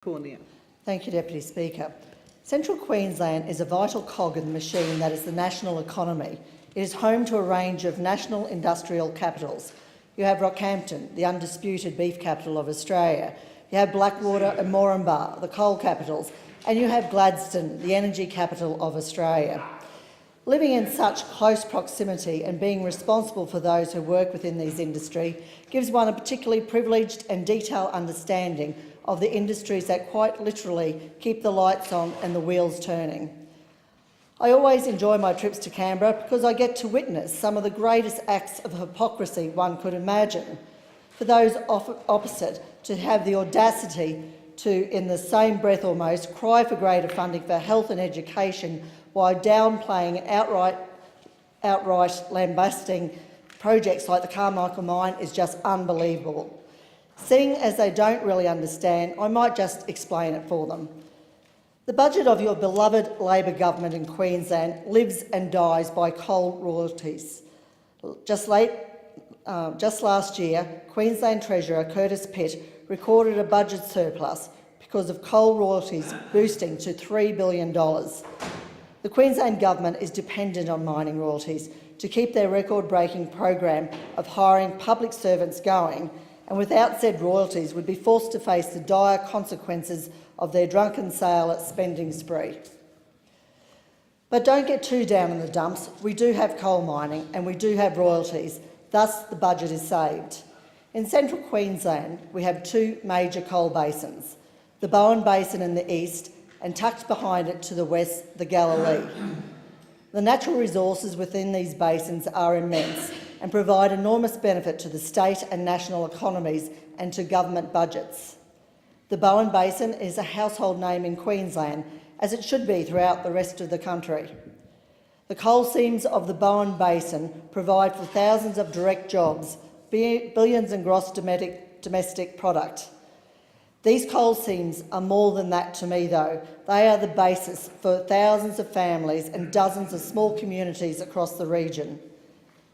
Cornea. Thank you, Deputy Speaker. Central Queensland is a vital cog in the machine that is the national economy. It is home to a range of national industrial capitals. You have Rockhampton, the undisputed beef capital of Australia. You have Blackwater and Moranbah, the coal capitals. And you have Gladstone, the energy capital of Australia. Living in such close proximity and being responsible for those who work within these industries gives one a particularly privileged and detailed understanding of the industries that quite literally keep the lights on and the wheels turning. I always enjoy my trips to Canberra because I get to witness some of the greatest acts of hypocrisy one could imagine. For those opposite to have the audacity to, in the same breath almost, cry for greater funding for health and education while downplaying and outright lambasting projects like the Carmichael Mine is just unbelievable. Seeing as they don't really understand, I might just explain it for them. The budget of your beloved Labor government in Queensland lives and dies by coal royalties. Just last year, Queensland Treasurer Curtis Pitt recorded a budget surplus because of coal royalties boosting to $3 billion. The Queensland government is dependent on mining royalties to keep their record-breaking program of hiring public servants going, and without said royalties would be forced to face the dire consequences of their drunken sail at spending spree. But don't get too down in the dumps. We do have coal mining and we do have royalties, thus the budget is saved. In central Queensland, we have two major coal basins, the Bowen Basin in the east and tucked behind it to the west, the Galilee. The natural resources within these basins are immense and provide enormous benefit to the state and national economies and to government budgets. The Bowen Basin is a household name in Queensland, as it should be throughout the rest of the country. The coal seams of the Bowen Basin provide for thousands of direct jobs, billions in gross domestic product. These coal seams are more than that to me, though. They are the basis for thousands of families and dozens of small communities across the region.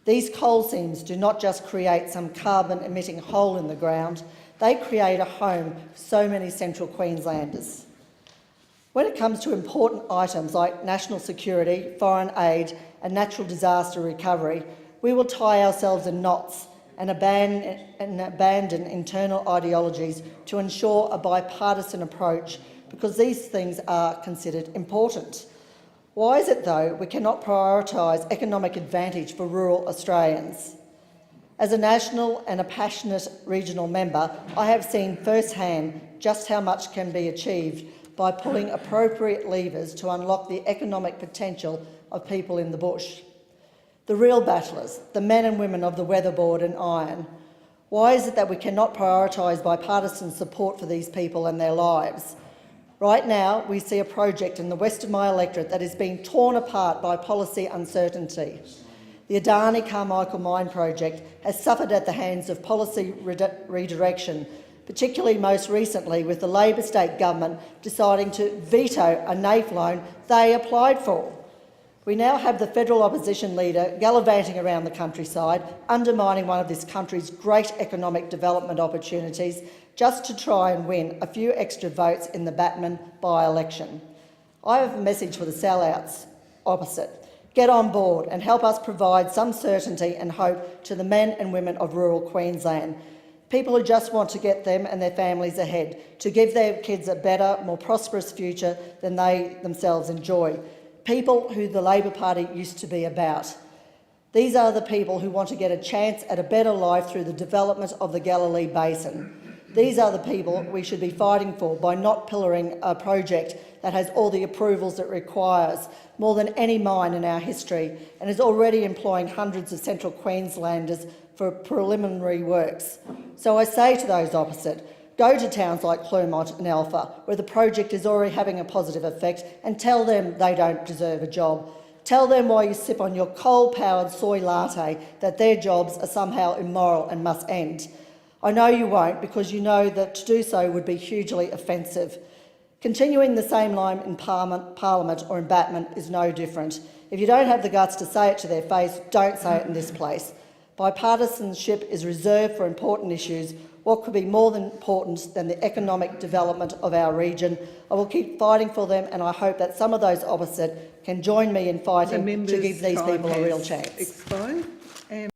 These coal seams do not just create some carbon-emitting hole in the ground, they create a home for so many central Queenslanders. When it comes to important items like national security, foreign aid and natural disaster recovery, we will tie ourselves in knots and abandon internal ideologies to ensure a bipartisan approach because these things are considered important. Why is it, though, we cannot prioritise economic advantage for rural Australians? As a national and a passionate regional member, I have seen firsthand just how much can be achieved by pulling appropriate levers to unlock the economic potential of people in the bush. The real battlers, the men and women of the weatherboard and iron. Why is it that we cannot prioritise bipartisan support for these people and their lives? Right now, we see a project in the west of my electorate that is being torn apart by policy uncertainty. The Adani Carmichael Mine project has suffered at the hands of policy redirection, particularly most recently with the Labor state government deciding to veto a NAIF loan they applied for. We now have the federal opposition leader gallivanting around the countryside, undermining one of this country's great economic development opportunities just to try and win a few extra votes in the Batman by-election. I have a message for the sellouts opposite. Get on board and help us provide some certainty and hope to the men and women of rural Queensland, people who just want to get them and their families ahead, to give their kids a better, more prosperous future than they themselves enjoy. People who the Labor Party used to be about. These are the people who want to get a chance at a better life through the development of the Galilee Basin. These are the people we should be fighting for by not pillaring a project that has all the approvals it requires, more than any mine in our history, and is already employing hundreds of central Queenslanders for preliminary works. So I say to those opposite, go to towns like Clermont and Alpha, where the project is already having a positive effect, and tell them they don't deserve a job. Tell them while you sip on your coal-powered soy latte that their jobs are somehow immoral and must end. I know you won't, because you know that to do so would be hugely offensive. Continuing the same line in Parliament or in Batman is no different. If you don't have the guts to say it to their face, don't say it in this place. Bipartisanship is reserved for important issues what could be more important than the economic development of our region. I will keep fighting for them, and I hope that some of those opposite can join me in fighting to give these people a real chance. Expired.